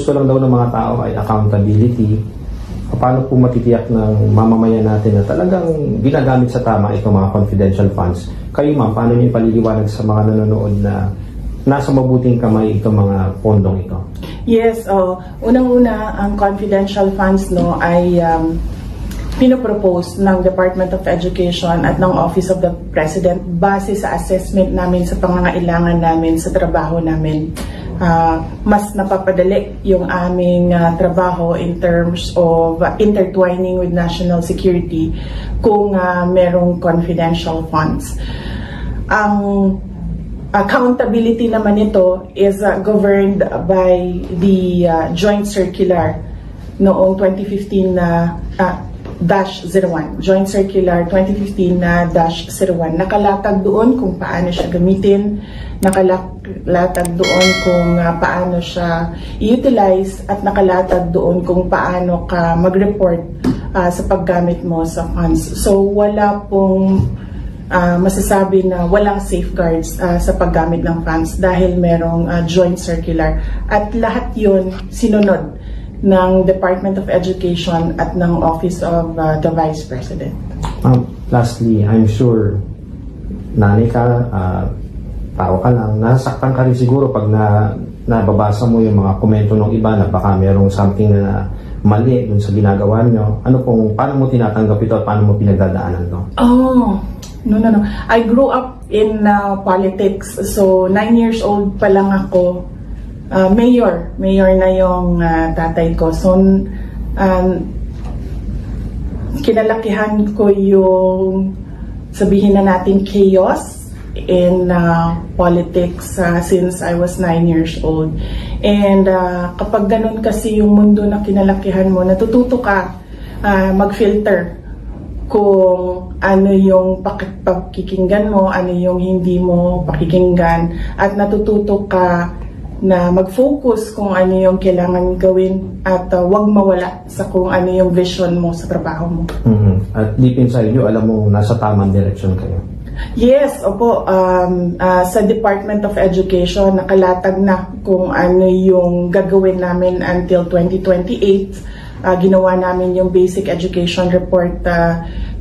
gusto lang daw ng mga tao ay accountability. Paano po matitiyak ng mamamayan natin na talagang ginagamit sa tama itong mga confidential funds? Kayo ma'am, paano niyo paliliwanag sa mga nanonood na nasa mabuting kamay itong mga pondong ito? Yes, unang-una, ang confidential funds ay pinopropose ng Department of Education at ng Office of the President base sa assessment namin sa pangangailangan namin sa trabaho namin. Mas napapadali yung aming trabaho in terms of intertwining with national security kung merong confidential funds. Ang accountability naman ito is governed by the Joint Circular noong 2015 na -01, Joint Circular 2015-01. Nakalatag doon kung paano siya gamitin, nakalatag doon kung paano siya i-utilize, at nakalatag doon kung paano ka mag-report sa paggamit mo sa funds. So wala pong masasabi na walang safeguards sa paggamit ng funds dahil merong joint circular, at lahat yun sinunod ng Department of Education at ng Office of the Vice President. Lastly, I'm sure nanay ka, tao ka lang, nasaktan ka rin siguro pag nababasa mo yung mga komento ng iba na baka merong something na mali dun sa ginagawa nyo. Paano mo tinatanggap ito at paano mo pinagdadaanan to? No. I grew up in politics. So, 9 years old pa lang ako. Mayor na yung tatay ko. So, kinalakihan ko yung, sabihin na natin, chaos in politics since I was 9 years old. And kapag ganun kasi yung mundo na kinalakihan mo, natututo ka mag-filter kung ano yung pakikinggan mo, ano yung hindi mo pakikinggan, at natututo ka na mag-focus kung ano yung kailangan gawin at wag mawala sa kung ano yung vision mo sa trabaho mo. At deep inside you, alam mo nasa tamang direction kayo. Yes, opo. Sa Department of Education, nakalatag na kung ano yung gagawin namin until 2028. Ginawa namin yung Basic Education Report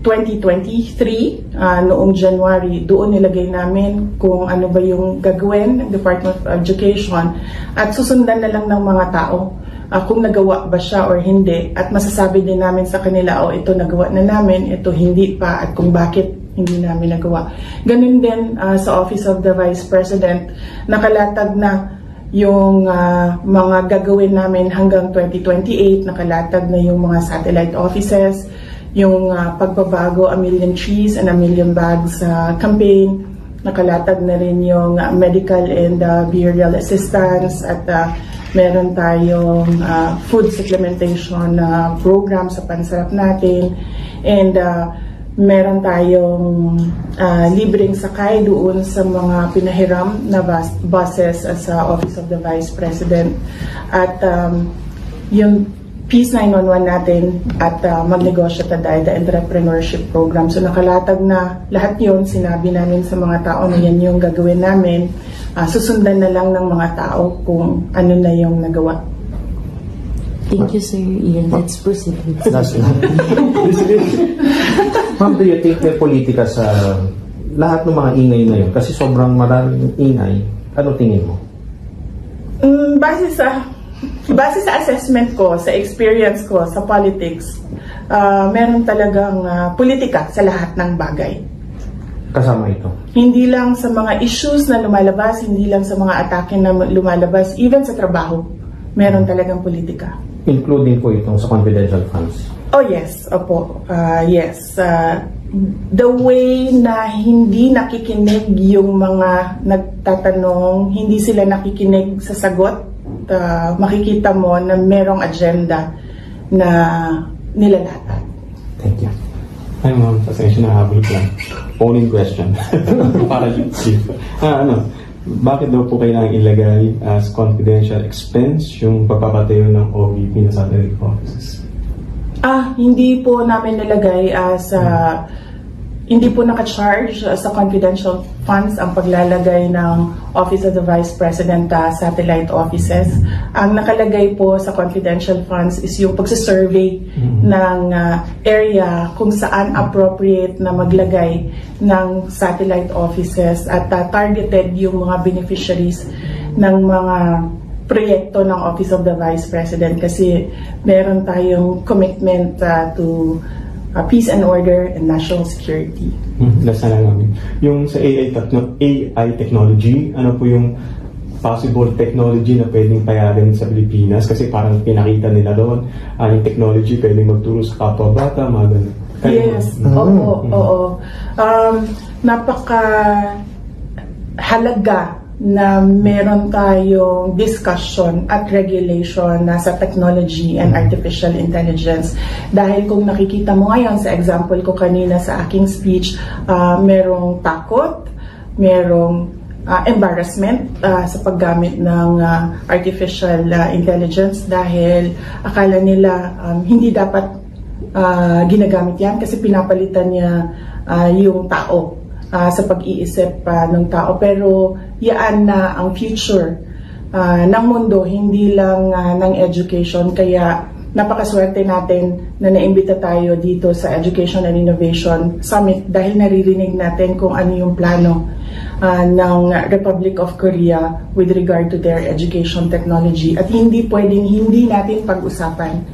2023 noong January. Doon nilagay namin kung ano ba yung gagawin ng Department of Education, at susundan na lang ng mga tao kung nagawa ba siya or hindi, at masasabi din namin sa kanila, ito nagawa na namin, ito hindi pa, at kung bakit hindi namin nagawa. Ganun din sa Office of the Vice President, nakalatag na yung mga gagawin namin hanggang 2028, nakalatag na yung mga satellite offices, yung pagbabago, 1 million trees and 1 million bags campaign, nakalatag na rin yung medical and behavioral assistance, at meron tayong food supplementation program sa pansarap natin, and meron tayong libreng sakay doon sa mga pinahiram na buses sa Office of the Vice President, at yung Peace 911 natin, at Magnegosyo Taday, the entrepreneurship program. So nakalatag na lahat yun. Sinabi namin sa mga tao na yan yung gagawin namin. Susundan na lang ng mga tao kung ano na yung nagawa. Thank you, Sir Ian. Let's proceed. Ma'am, do you think may politika sa lahat ng mga ingay na yun? Kasi sobrang maraming ingay. Ano tingin mo? Base sa assessment ko, sa experience ko sa politics, meron talagang politika sa lahat ng bagay. Kasama ito? Hindi lang sa mga issues na lumalabas, hindi lang sa mga atake na lumalabas, even sa trabaho, meron talagang politika. Including po itong sa confidential funds? Oh yes, opo. Yes. The way na hindi nakikinig yung mga nagtatanong, hindi sila nakikinig sa sagot, makikita mo na merong agenda na nilalatag. Thank you. Hi ma'am, pasensya na habol ko lang. Polling question. Para yung chief. Bakit daw po kailangang ilagay as confidential expense yung pagpapatayo ng OVP na satellite offices? Hindi po namin nilagay as hindi po naka-charge sa confidential funds ang paglalagay ng Office of the Vice President satellite offices. Ang nakalagay po sa confidential funds is yung pagsasurvey ng area kung saan appropriate na maglagay ng satellite offices at targeted yung mga beneficiaries ng mga proyekto ng Office of the Vice President kasi meron tayong commitment to peace and order and national security. Last na lang namin. Yung sa AI technology, ano po yung possible technology na pwedeng payarin sa Pilipinas? Kasi parang pinakita nila doon, yung technology pwedeng magturo sa kapwa bata, mga ganun. Yes, oo. Napaka halaga na meron tayong discussion at regulation sa technology and artificial intelligence. Dahil kung nakikita mo ngayon sa example ko kanina sa aking speech, merong takot, merong embarrassment sa paggamit ng artificial intelligence dahil akala nila hindi dapat ginagamit yan kasi pinapalitan niya yung tao sa pag-iisip ng tao. Pero yan na ang future ng mundo, hindi lang ng education. Kaya napakaswerte natin na naimbita tayo dito sa Education and Innovation Summit dahil naririnig natin kung ano yung plano ng Republic of Korea with regard to their education technology. At hindi pwedeng hindi natin pag-usapan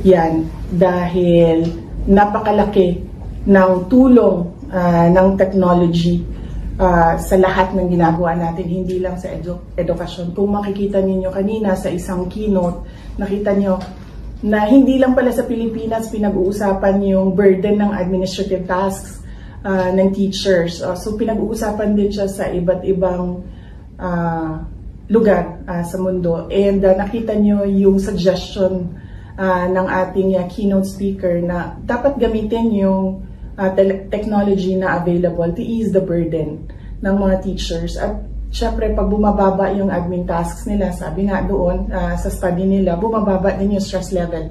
yan dahil napakalaki ng tulong ng technology sa lahat ng ginagawa natin, hindi lang sa edukasyon. Kung makikita ninyo kanina sa isang keynote, nakita nyo na hindi lang pala sa Pilipinas pinag-uusapan yung burden ng administrative tasks ng teachers. So pinag-uusapan din siya sa iba't ibang lugar sa mundo. And nakita nyo yung suggestion ng ating keynote speaker na dapat gamitin yung technology na available to ease the burden ng mga teachers. At syempre, pag bumababa yung admin tasks nila, sabi nga doon sa study nila, bumababa din yung stress level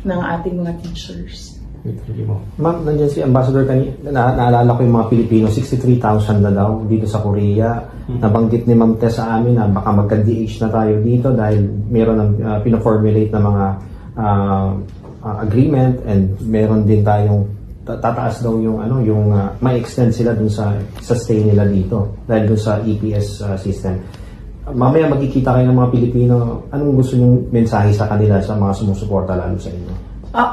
ng ating mga teachers. Ma'am, nandiyan si Ambassador kanina, naalala ko yung mga Pilipino, 63,000 na daw dito sa Korea. Nabanggit ni Ma'am Tess sa amin na baka magka-DH na tayo dito dahil meron ng pinaformulate na mga agreement and meron din tayong tataas daw yung ma-extend sila dun sa stay nila dito dahil dun sa EPS system. Mamaya magkikita kayo ng mga Pilipino, anong gusto nyong mensahe sa kanila sa mga sumusuporta lalo sa inyo?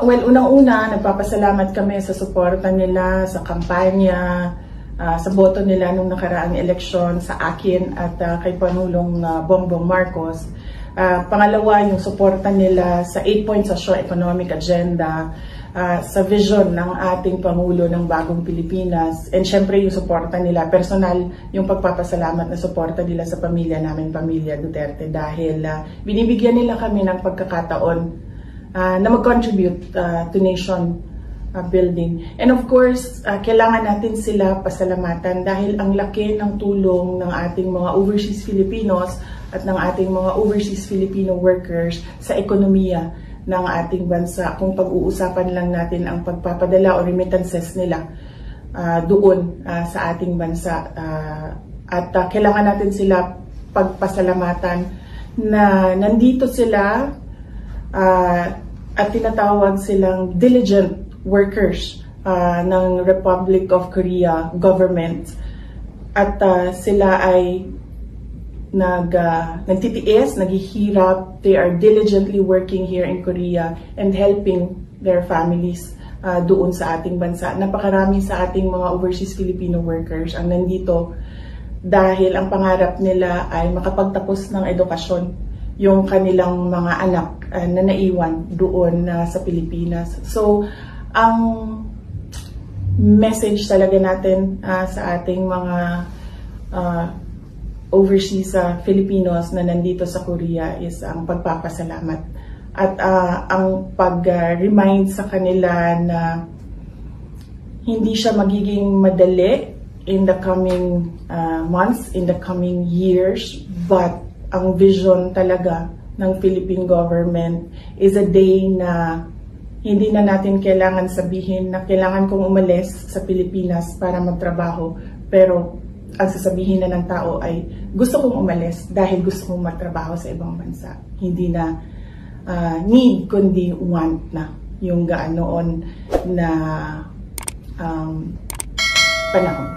Well, unang-una, nagpapasalamat kami sa suporta nila, sa kampanya, sa boto nila nung nakaraang eleksyon sa akin at kay Pangulong Bongbong Marcos. Pangalawa, yung suporta nila sa 8-point socio-economic agenda, sa vision ng ating Pangulo ng Bagong Pilipinas, and syempre yung suporta nila, personal yung pagpapasalamat na suporta nila sa pamilya namin, Pamilya Duterte, dahil binibigyan nila kami ng pagkakataon na mag-contribute to nation building. And of course, kailangan natin sila pasalamatan dahil ang laki ng tulong ng ating mga overseas Filipinos at ng ating mga overseas Filipino workers sa ekonomiya ng ating bansa. Kung pag-uusapan lang natin ang pagpapadala o remittances nila doon sa ating bansa. At kailangan natin sila pagpasalamatan na nandito sila at tinatawag silang diligent workers ng Republic of Korea government. At sila ay nagtitiis, naghihirap. They are diligently working here in Korea and helping their families doon sa ating bansa. Napakarami sa ating mga overseas Filipino workers ang nandito dahil ang pangarap nila ay makapagtapos ng edukasyon yung kanilang mga anak na naiwan doon sa Pilipinas. So, ang message talaga natin sa ating mga overseas Filipinos na nandito sa Korea is ang pagpapasalamat at ang pag-remind sa kanila na hindi siya magiging madali in the coming months, in the coming years, but ang vision talaga ng Philippine government is a day na Hindi na natin kailangan sabihin na kailangan kong umalis sa Pilipinas para magtrabaho. Pero ang sasabihin na ng tao ay gusto kong umalis dahil gusto kong magtrabaho sa ibang bansa. Hindi na need kundi want na yung gaanoon na panahon.